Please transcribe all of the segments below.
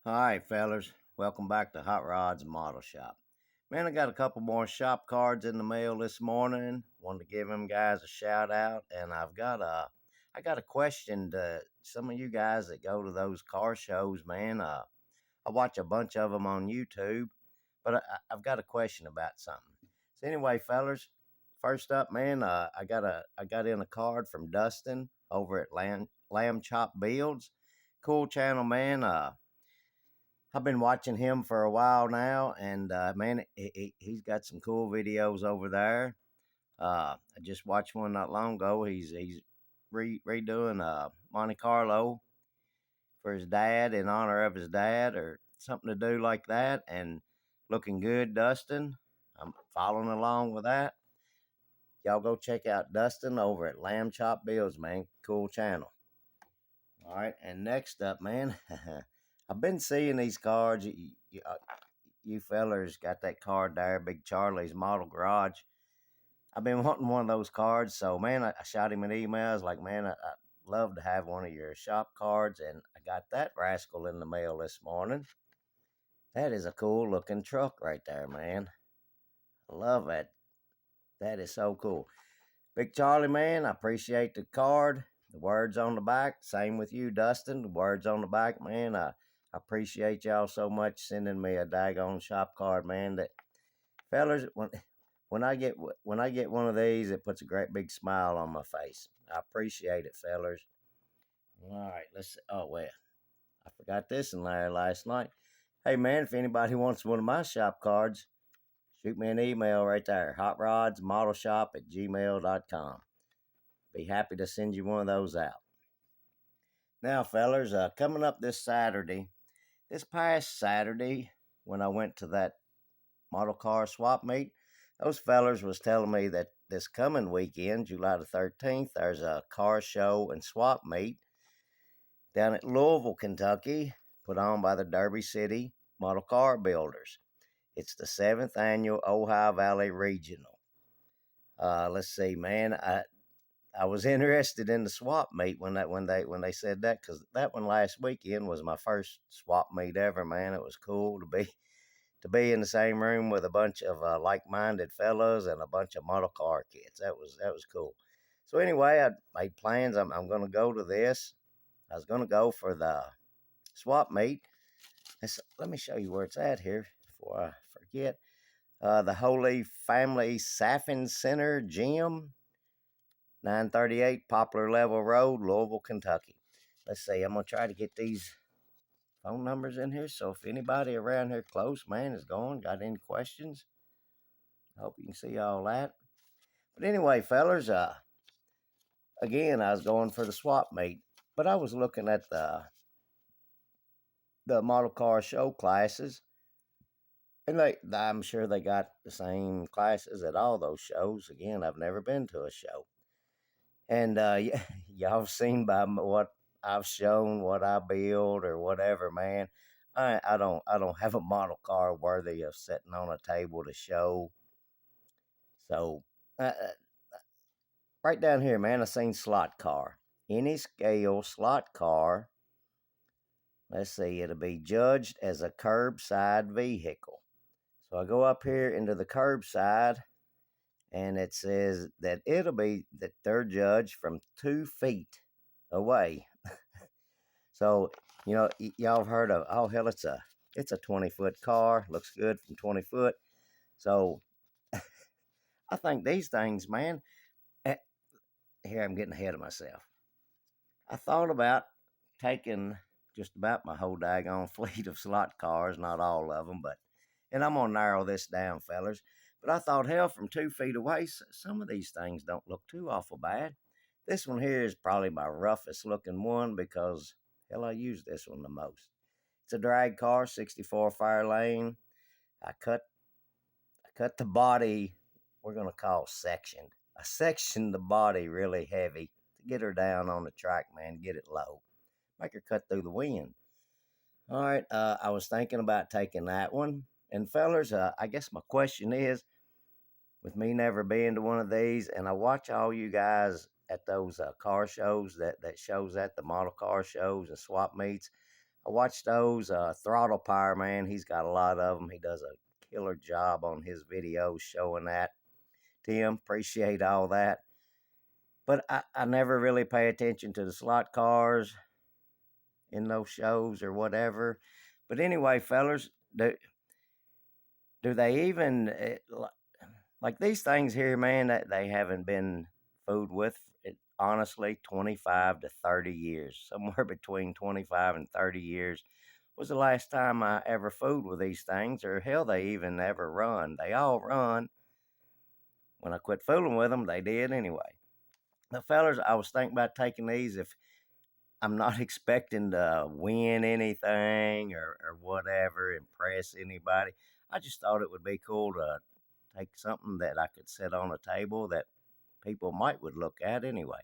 All right, fellas. Welcome back to Hot Rod's Model Shop. Man, I got a couple more shop cards in the mail this morning. Wanted to give them guys a shout out, and I got a question to some of you guys that go to those car shows. Man, I watch a bunch of them on YouTube, but I've got a question about something. So anyway, fellas, first up, man, I got in a card from Dustin over at Lamb Chop Builds. Cool channel, man. I've been watching him for a while now, and man, he's got some cool videos over there. I just watched one not long ago. He's redoing Monte Carlo for his dad in honor of his dad, or something to do like that, and looking good, Dustin. I'm following along with that. Y'all go check out Dustin over at Lamb Chop Bills, man. Cool channel. All right, and next up, man, I've been seeing these cards. You fellers got that card there, Big Charlie's Model Garage. I've been wanting one of those cards, so man, I shot him an email. I was like, man, I'd love to have one of your shop cards, and I got that rascal in the mail this morning. That is a cool looking truck right there, man. I love it. That is so cool. Big Charlie, man, I appreciate the card. The words on the back. Same with you, Dustin. The words on the back, man. I appreciate y'all so much sending me a daggone shop card, man. That fellas, when I get one of these, it puts a great big smile on my face. I appreciate it, fellas. All right, let's see. Oh well, I forgot this in there last night. Hey man, if anybody wants one of my shop cards, shoot me an email right there. hotrodzmodelshop@gmail.com. Be happy to send you one of those out. Now, fellers, coming up this past Saturday, when I went to that model car swap meet, those fellers was telling me that this coming weekend, July the 13th, there's a car show and swap meet down at Louisville, Kentucky, put on by the Derby City Model Car Builders. It's the 7th annual Ohio Valley Regional. Let's see, man. I was interested in the swap meet when they said that, because that one last weekend was my first swap meet ever, man. It was cool to be in the same room with a bunch of like-minded fellows and a bunch of model car kids. That was cool. So anyway, I made plans. I'm going to go to this. I was going to go for the swap meet. Let me show you where it's at here before I forget. The Holy Family Saffin Center Gym, 938 Poplar Level Road, Louisville, Kentucky. Let's see. I'm going to try to get these phone numbers in here. So if anybody around here close, man, is going, got any questions, I hope you can see all that. But anyway, fellers, again, I was going for the swap meet, but I was looking at the model car show classes, and I'm sure they got the same classes at all those shows. Again, I've never been to a show. And y'all seen by what I've shown, what I build or whatever, man. I don't have a model car worthy of sitting on a table to show. So right down here, man, I seen slot car. Any scale slot car. Let's see, it'll be judged as a curbside vehicle. So I go up here into the curbside, and it says that that they're judged from 2 feet away. So, y'all have heard of, oh hell, it's a 20-foot car, looks good from 20 foot. So I think these things, man, eh, here I'm getting ahead of myself. I thought about taking just about my whole daggone fleet of slot cars, not all of them, and I'm going to narrow this down, fellers. But I thought, hell, from 2 feet away, some of these things don't look too awful bad. This one here is probably my roughest looking one because, hell, I use this one the most. It's a drag car, 64 fire lane. I cut the body, we're going to call sectioned. I sectioned the body really heavy to get her down on the track, man, get it low. Make her cut through the wind. All right, I was thinking about taking that one. And fellers, I guess my question is, with me never being to one of these, and I watch all you guys at those car shows that shows at the model car shows and swap meets, I watch those. Throttle Power, man, he's got a lot of them. He does a killer job on his videos showing that. Tim, appreciate all that. But I never really pay attention to the slot cars in those shows or whatever. But anyway, fellas, do they even like these things here, man? That they haven't been fooled with it, honestly, 25 to 30 years, somewhere between 25 and 30 years was the last time I ever fooled with these things, or hell, they even ever run. They all run. When I quit fooling with them, they did anyway. Now, fellas, I was thinking about taking these if I'm not expecting to win anything or whatever, impress anybody. I just thought it would be cool to take something that I could set on a table that people might would look at anyway.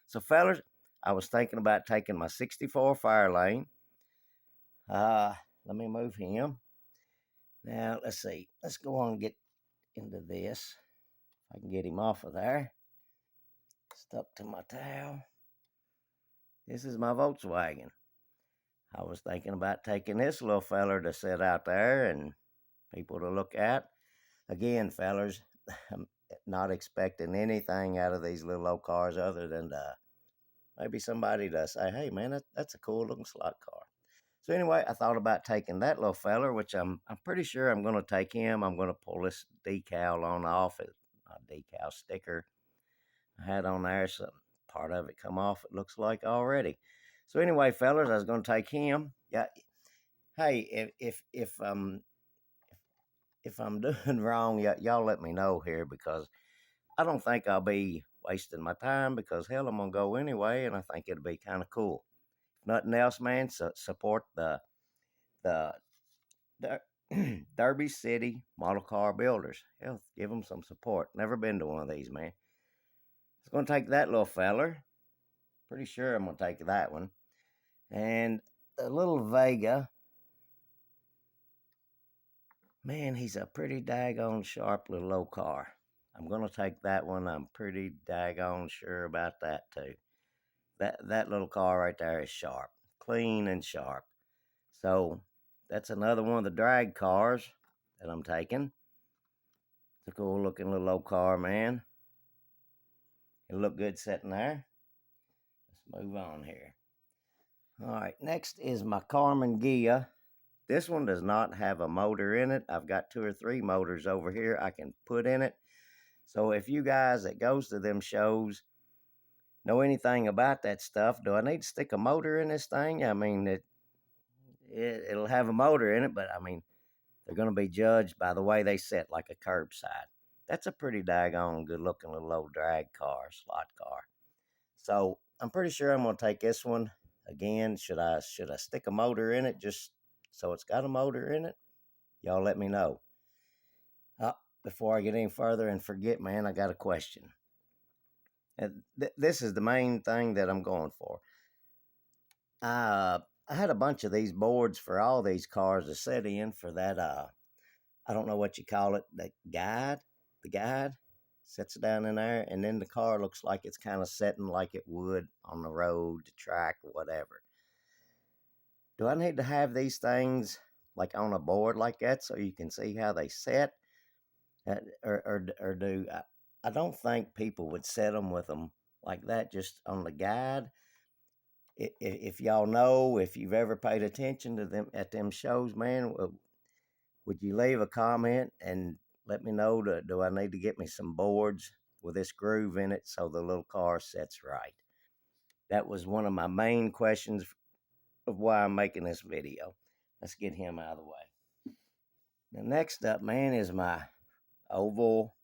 So, fellas, I was thinking about taking my 64 Firelane. Let me move him. Now, let's see. Let's go on and get into this. I can get him off of there. Stuck to my towel. This is my Volkswagen. I was thinking about taking this little feller to sit out there and people to look at. Again, fellers, I'm not expecting anything out of these little old cars other than maybe somebody to say, hey, man, that's a cool looking slot car. So anyway, I thought about taking that little feller, which I'm pretty sure I'm going to take him. I'm going to pull this decal on off, a decal sticker I had on there. So part of it come off, it looks like already. So anyway, fellas, I was going to take him. Yeah. Hey, if I'm doing wrong, y'all let me know here because I don't think I'll be wasting my time because hell, I'm gonna go anyway, and I think it'll be kind of cool. If nothing else, man, support the Derby City Model Car Builders. Hell, give them some support. Never been to one of these, man. It's gonna take that little feller. Pretty sure I'm gonna take that one, and the little Vega. Man, he's a pretty daggone sharp little old car. I'm gonna take that one. I'm pretty daggone sure about that too. That little car right there is sharp, clean and sharp. So that's another one of the drag cars that I'm taking. It's a cool looking little old car, man. It'll look good sitting there. Let's move on here. All right, next is my Carmen Gia. This one does not have a motor in it. I've got 2 or 3 motors over here I can put in it. So if you guys that goes to them shows know anything about that stuff, do I need to stick a motor in this thing? I mean, it'll have a motor in it, but I mean, they're going to be judged by the way they sit, like a curbside. That's a pretty daggone good looking little old drag car, slot car. So I'm pretty sure I'm going to take this one. Again, should I stick a motor in it just so it's got a motor in it? Y'all let me know. Before I get any further and forget, man, I got a question. And this is the main thing that I'm going for. I had a bunch of these boards for all these cars to set in for that. I don't know what you call it. The guide. The guide sets down in there, and then the car looks like it's kind of setting like it would on the road, the track, or whatever. Do I need to have these things like on a board like that so you can see how they set? Or do I don't think people would set them with them like that just on the guide. If y'all know, if you've ever paid attention to them at them shows, man, would you leave a comment and let me know, do I need to get me some boards with this groove in it so the little car sets right? That was one of my main questions of why I'm making this video. Let's get him out of the way. The next up, man, is my oval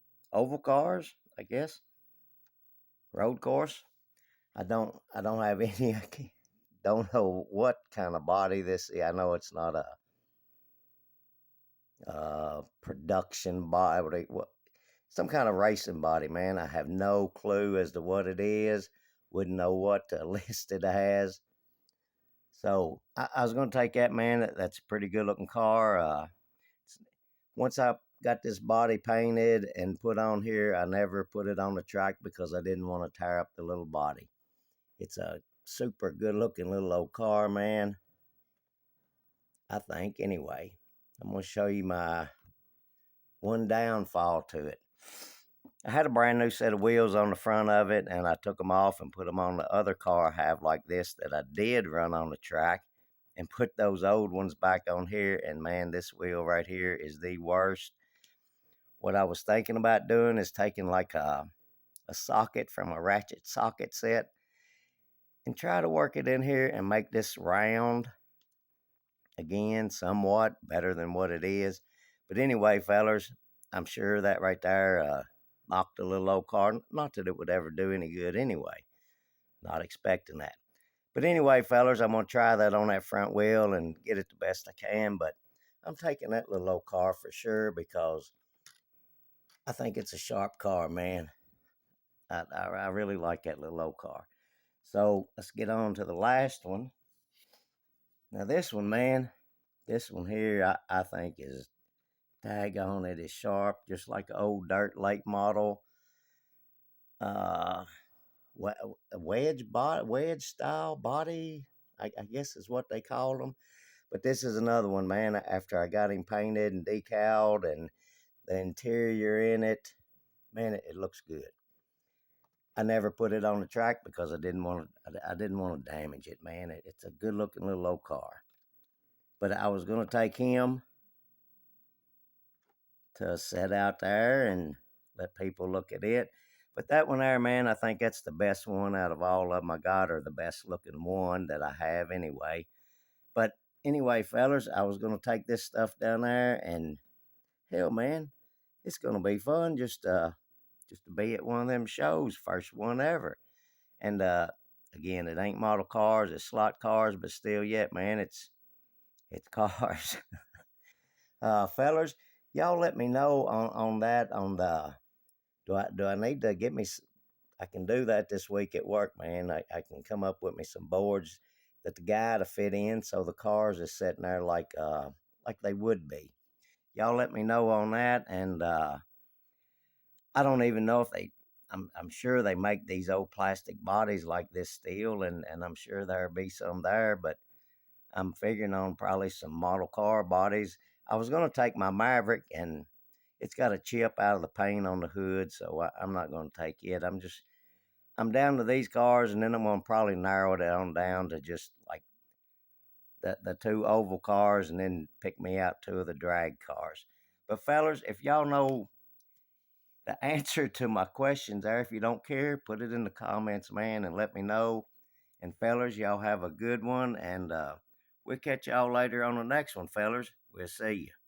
cars, I guess. Road course. I don't have any. I don't know what kind of body this is. I know it's not a production body. What, some kind of racing body, man. I have no clue as to what it is. Wouldn't know what to list it as. So I was going to take that, man. That's a pretty good looking car. Once I got this body painted and put on here, I never put it on the track because I didn't want to tear up the little body. It's a super good looking little old car, man. I think anyway. I'm going to show you my one downfall to it. I had a brand new set of wheels on the front of it, and I took them off and put them on the other car I have like this that I did run on the track, and put those old ones back on here. And man, this wheel right here is the worst. What I was thinking about doing is taking like a socket from a ratchet socket set and try to work it in here and make this round again somewhat better than what it is. But anyway, fellers, I'm sure that right there knocked a little old car. Not that it would ever do any good anyway. Not expecting that. But anyway, fellers, I'm going to try that on that front wheel and get it the best I can. But I'm taking that little old car for sure because I think it's a sharp car, man. I really like that little old car. So let's get on to the last one. Now, this one, man, this one here, I think is daggone, it is sharp, just like an old dirt lake model. Uh, wedge style body, I guess is what they call them. But this is another one, man. After I got him painted and decaled and the interior in it, man, it looks good. I never put it on the track because I didn't want to damage it, man. It's a good looking little old car. But I was gonna take him to set out there and let people look at it. But that one there, man, I think that's the best one out of all of them I got, or the best looking one that I have anyway. But anyway, fellers, I was gonna take this stuff down there, and hell, man, it's gonna be fun just to be at one of them shows, first one ever. And again, it ain't model cars, it's slot cars, but still yet, man, it's cars. Fellers, y'all let me know on that, on the do I need to get me I can do that this week at work, man. I can come up with me some boards that the guy to fit in so the cars is sitting there like they would be. Y'all let me know on that. And I don't even know if I'm sure they make these old plastic bodies like this steel, and I'm sure there'll be some there, but I'm figuring on probably some model car bodies. I was going to take my Maverick, and it's got a chip out of the paint on the hood, so I'm not going to take it. I'm down to these cars, and then I'm going to probably narrow it on down to just like the two oval cars, and then pick me out two of the drag cars. But fellers, if y'all know the answer to my questions there, if you don't care, put it in the comments, man, and let me know. And fellers, y'all have a good one, and we'll catch y'all later on the next one, fellers. We'll see you.